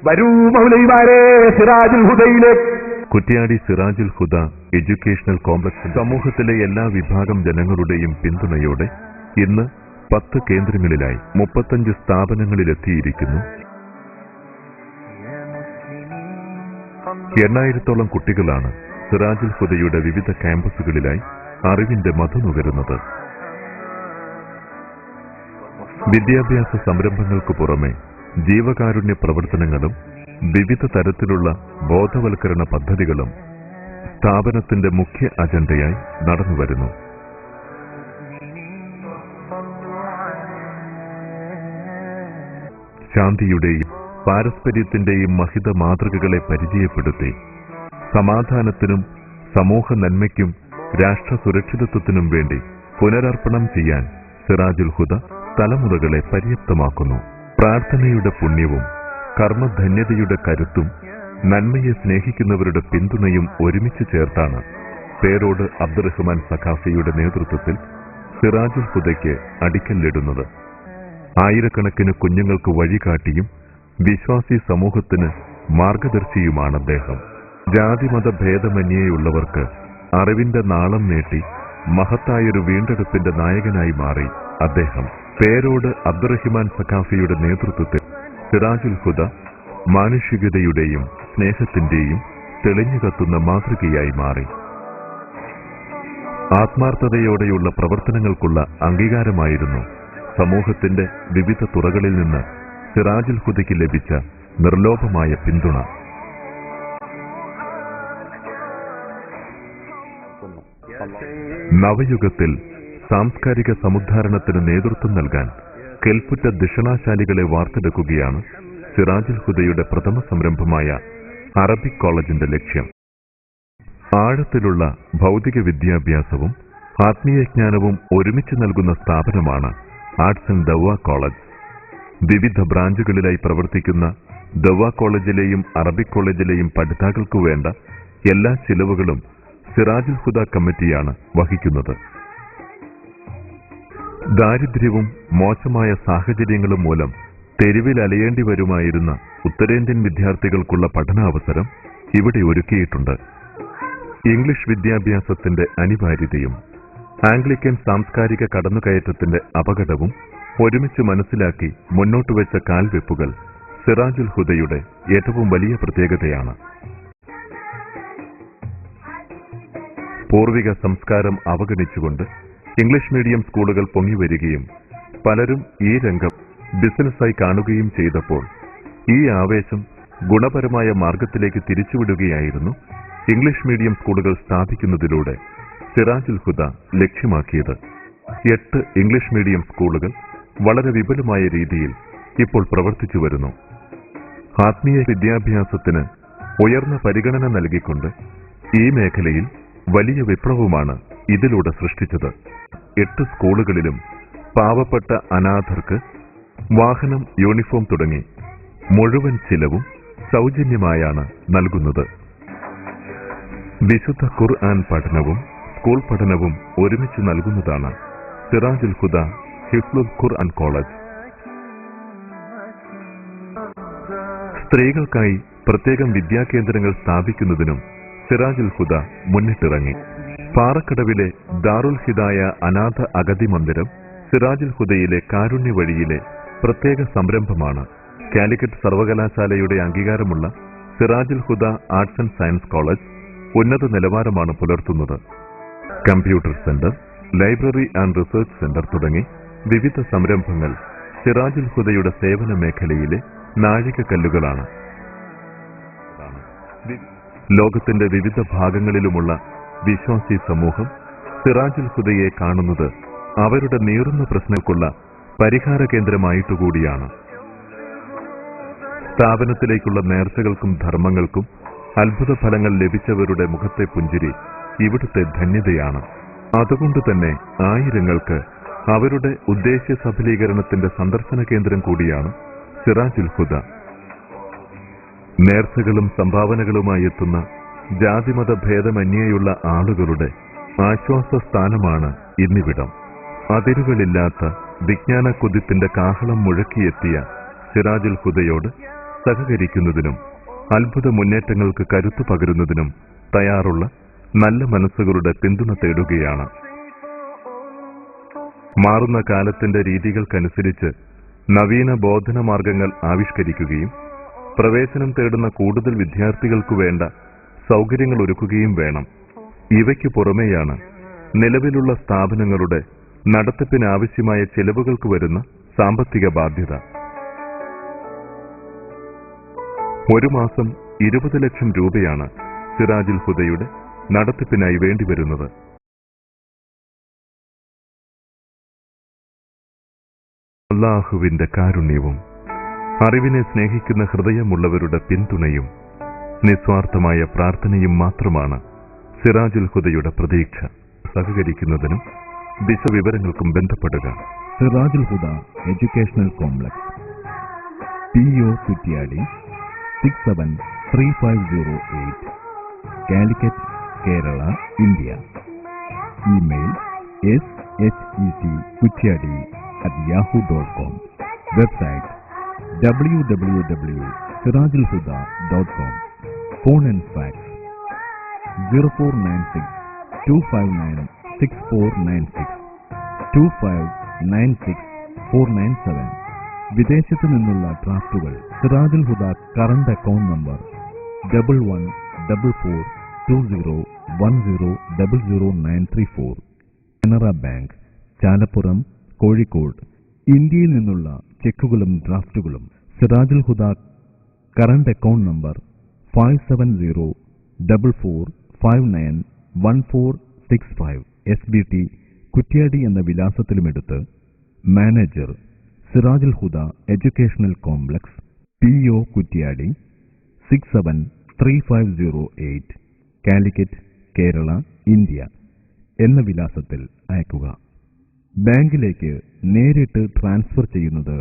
വരൂ മൗലവിമാരെ Sirajul ഹുദയിലേക്ക്. Kuttiadi Sirajul Huda educational complex സമൂഹത്തിലെ എല്ലാ വിഭാഗം ജനങ്ങളുടെയും പിന്തുണയോടെ ഇന്ന് 10 കേന്ദ്രങ്ങളിലായി 35 സ്ഥാപനങ്ങളിലെത്തിയിരിക്കുന്നു. 8,000-ഓളം കുട്ടികളാണ് സിറാജുൽ ഹുദയുടെ വിവിധ ക്യാമ്പസുകളിലായി അറിവിന്റെ മധു നുകരുന്നത്. വിദ്യാഭ്യാസ സംരംഭങ്ങൾക്ക് പുറമെ ജീവകാരുണ്യ പ്രവർത്തനങ്ങളും വിവിധ തരത്തിലുള്ള ബോധവൽക്കരണ പദ്ധതികളും സ്ഥാപനത്തിന്റെ മുഖ്യ അജണ്ടയായി നടന്നുവരുന്നു. ശാന്തിയുടെയും പാരസ്പര്യത്തിന്റെയും മഹിത മാതൃകകളെ പരിചയപ്പെടുത്തി സമാധാനത്തിനും സമൂഹ നന്മയ്ക്കും രാഷ്ട്ര സുരക്ഷിതത്വത്തിനും വേണ്ടി പുനരർപ്പണം ചെയ്യാൻ സിറാജുൽ ഹുദ തലമുറകളെ പര്യാപ്തമാക്കുന്നു. പ്രാർത്ഥനയുടെ പുണ്യവും കർമ്മധന്യതയുടെ കരുത്തും നന്മയെ സ്നേഹിക്കുന്നവരുടെ പിന്തുണയും ഒരുമിച്ച് ചേർത്താണ് പേരോട് അബ്ദുറഹ്മാൻ സഖാഫിയുടെ നേതൃത്വത്തിൽ സിറാജുൽ ഹുദയ്ക്ക് അടിക്കല്ലിടുന്നത്. ആയിരക്കണക്കിന് കുഞ്ഞുങ്ങൾക്ക് വഴികാട്ടിയും വിശ്വാസി സമൂഹത്തിന് മാർഗദർശിയുമാണ് അദ്ദേഹം. ജാതിമത ഭേദമന്യേയുള്ളവർക്ക് അറിവിന്റെ നാളം നീട്ടി മഹത്തായൊരു വീണ്ടെടുപ്പിന്റെ നായകനായി മാറി അദ്ദേഹം. പേരോട് അബ്ദുറഹ്മാൻ സഖാഫിയുടെ നേതൃത്വത്തിൽ സിറാജുൽ ഹുദ മാനുഷികതയുടെയും സ്നേഹത്തിന്റെയും തെളിഞ്ഞു കത്തുന്ന മാതൃകയായി മാറി. ആത്മാർത്ഥതയോടെയുള്ള പ്രവർത്തനങ്ങൾക്കുള്ള അംഗീകാരമായിരുന്നു സമൂഹത്തിന്റെ വിവിധ തുറകളിൽ നിന്ന് സിറാജുൽ ഹുദയ്ക്ക് ലഭിച്ച നിർലോഭമായ പിന്തുണ. നവയുഗത്തിൽ സാംസ്കാരിക സമുദ്ധാരണത്തിന് നേതൃത്വം നൽകാൻ കെൽപ്പുറ്റ ദിഷണാശാലികളെ വാർത്തെടുക്കുകയാണ് സിറാജുൽ ഹുദയുടെ പ്രഥമ സംരംഭമായ അറബിക് കോളേജിന്റെ ലക്ഷ്യം. ആഴത്തിലുള്ള ഭൗതിക വിദ്യാഭ്യാസവും ആത്മീയജ്ഞാനവും ഒരുമിച്ച് നൽകുന്ന സ്ഥാപനമാണ് ആർട്സ് ആൻഡ് ദവ്വ കോളേജ്. വിവിധ ബ്രാഞ്ചുകളിലായി പ്രവർത്തിക്കുന്ന ദവ്വ കോളേജിലെയും അറബിക് കോളേജിലെയും പഠിതാക്കൾക്കു വേണ്ട എല്ലാ ചിലവുകളും സിറാജുൽ ഹുദ കമ്മിറ്റിയാണ് വഹിക്കുന്നത്. ദാരിദ്ര്യവും മോശമായ സാഹചര്യങ്ങളും മൂലം തെരുവിൽ അലയേണ്ടി വരുമായിരുന്ന ഉത്തരേന്ത്യൻ വിദ്യാർത്ഥികൾക്കുള്ള പഠനാവസരം ഇവിടെ ഒരുക്കിയിട്ടുണ്ട്. ഇംഗ്ലീഷ് വിദ്യാഭ്യാസത്തിന്റെ അനിവാര്യതയും ആംഗ്ലിക്കൻ സാംസ്കാരിക കടന്നുകയറ്റത്തിന്റെ അപകടവും ഒരുമിച്ച് മനസ്സിലാക്കി മുന്നോട്ടുവെച്ച കാൽവെപ്പുകൾ സിറാജുൽ ഹുദയുടെ ഏറ്റവും വലിയ പ്രത്യേകതയാണ്. പൂർവിക സംസ്കാരം അവഗണിച്ചുകൊണ്ട് ഇംഗ്ലീഷ് മീഡിയം സ്കൂളുകൾ പൊങ്ങിവരികയും പലരും ഈ രംഗം ബിസിനസ്സായി കാണുകയും ചെയ്തപ്പോൾ ഈ ആവേശം ഗുണപരമായ മാർഗത്തിലേക്ക് തിരിച്ചുവിടുകയായിരുന്നു ഇംഗ്ലീഷ് മീഡിയം സ്കൂളുകൾ സ്ഥാപിക്കുന്നതിലൂടെ സിറാജുൽ ഹുദ ലക്ഷ്യമാക്കിയത്. 8 ഇംഗ്ലീഷ് മീഡിയം സ്കൂളുകൾ വളരെ വിപുലമായ രീതിയിൽ ഇപ്പോൾ പ്രവർത്തിച്ചു വരുന്നു. ആത്മീയ വിദ്യാഭ്യാസത്തിന് ഉയർന്ന പരിഗണന നൽകിക്കൊണ്ട് ഈ മേഖലയിൽ വലിയ വിപ്ലവമാണ് ഇതിലൂടെ സൃഷ്ടിച്ചത്. 8 സ്കൂളുകളിലും പാവപ്പെട്ട അനാഥർക്ക് വാഹനം, യൂണിഫോം തുടങ്ങി മുഴുവൻ ചിലവും സൗജന്യമായാണ് നൽകുന്നത്. വിശുദ്ധ ഖുർആൻ പഠനവും സ്കൂൾ പഠനവും ഒരുമിച്ച് നൽകുന്നതാണ് സിറാജുൽ ഹുദ ഹിഫ്ലുൽ ഖുർആൻ കോളേജ്. സ്ത്രീകൾക്കായി പ്രത്യേകം വിദ്യാകേന്ദ്രങ്ങൾ സ്ഥാപിക്കുന്നതിനും സിറാജുൽ ഹുദ മുന്നിട്ടിറങ്ങി. പാറക്കടവിലെ ദാറുൽ ഹിദായ അനാഥ അഗതി മന്ദിരം സിറാജുൽ ഹുദയിലെ കാരുണ്യ വഴിയിലെ പ്രത്യേക സംരംഭമാണ്. കാലിക്കറ്റ് സർവകലാശാലയുടെ അംഗീകാരമുള്ള സിറാജുൽ ഹുദ ആർട്സ് ആൻഡ് സയൻസ് കോളേജ് ഉന്നത നിലവാരമാണ് പുലർത്തുന്നത്. Computer centre, library and research centre തുടങ്ങി വിവിധ സംരംഭങ്ങൾ സിറാജുൽ ഹുദയുടെ സേവന മേഖലയിലെ നാഴികക്കല്ലുകളാണ്. ലോകത്തിന്റെ വിവിധ ഭാഗങ്ങളിലുമുള്ള വിശ്വാസി സമൂഹം സിറാജുൽ ഹുദയെ കാണുന്നത് അവരുടെ നീറുന്ന പ്രശ്നങ്ങൾക്കുള്ള പരിഹാര കേന്ദ്രമായിട്ടുകൂടിയാണ്. സ്ഥാപനത്തിലേക്കുള്ള നേർച്ചകൾക്കും ധർമ്മങ്ങൾക്കും അത്ഭുത ഫലങ്ങൾ ലഭിച്ചവരുടെ മുഖത്തെ പുഞ്ചിരി ഇവിടുത്തെ ധന്യതയാണ്. അതുകൊണ്ടുതന്നെ ആയിരങ്ങൾക്ക് അവരുടെ ഉദ്ദേശ്യ സഫലീകരണത്തിന്റെ സന്ദർശന കേന്ദ്രം കൂടിയാണ് സിറാജുൽ ഹുദ. നേർച്ചകളും സംഭാവനകളുമായി എത്തുന്ന ജാതിമത ഭേദമന്യേയുള്ള ആളുകളുടെ ആശ്വാസ സ്ഥാനമാണ് ഇന്നിവിടം. അതിരുകളില്ലാത്ത വിജ്ഞാന കുതിപ്പിന്റെ കാഹളം മുഴക്കിയെത്തിയ സിറാജുൽ ഹുദയോട് സഹകരിക്കുന്നതിനും അത്ഭുത മുന്നേറ്റങ്ങൾക്ക് കരുത്തു പകരുന്നതിനും തയ്യാറുള്ള നല്ല മനസ്സുകളുടെ പിന്തുണ തേടുകയാണ്. മാറുന്ന കാലത്തിന്റെ രീതികൾക്കനുസരിച്ച് നവീന ബോധന മാർഗങ്ങൾ ആവിഷ്കരിക്കുകയും പ്രവേശനം തേടുന്ന കൂടുതൽ വിദ്യാർത്ഥികൾക്കു വേണ്ട സൗകര്യങ്ങൾ ഒരുക്കുകയും വേണം. ഇവയ്ക്കു പുറമെയാണ് നിലവിലുള്ള സ്ഥാപനങ്ങളുടെ നടത്തിപ്പിനാവശ്യമായ ചെലവുകൾക്ക് വരുന്ന സാമ്പത്തിക ബാധ്യത. ഒരു മാസം 20 ലക്ഷം രൂപയാണ് സിറാജുൽ ഹുദയുടെ നടത്തിപ്പിനായി വേണ്ടിവരുന്നത്. അല്ലാഹുവിന്റെ കാരുണ്യവും അറിവിനെ സ്നേഹിക്കുന്ന ഹൃദയമുള്ളവരുടെ പിന്തുണയും നിസ്വാർത്ഥമായ പ്രാർത്ഥനയും മാത്രമാണ് സിറാജുൽ ഹുദയുടെ പ്രതീക്ഷ. സഹകരിക്കുന്നതിനും വിശദവിവരങ്ങൾക്കും ബന്ധപ്പെടുക. Sirajul Huda educational complex, PO Kuttiady 673508, Calicut, Kerala, India. Email shetkutyadi@yahoo.com. Website www.sirajulhuda.com. Phone and fax 0496 259 6496 2596 497. വിദേശത്തു നിന്നുള്ള ഡ്രാഫ്റ്റുകൾ Sirajul Huda current account number 11442010000934. Canara bank, Chalappuram, Kozhikode. ഇന്ത്യയിൽ നിന്നുള്ള ചെക്കുകളും ഡ്രാഫ്റ്റുകളും Sirajul Huda current account number 5704459146 SBT Kuttiady എന്ന വിലാസത്തിലുമെടുത്ത് manager, Sirajul Huda educational complex, PO Kuttiady 673508, Calicut, Kerala, India എന്ന വിലാസത്തിൽ അയക്കുക. ബാങ്കിലേക്ക് നേരിട്ട് ട്രാൻസ്ഫർ ചെയ്യുന്നത്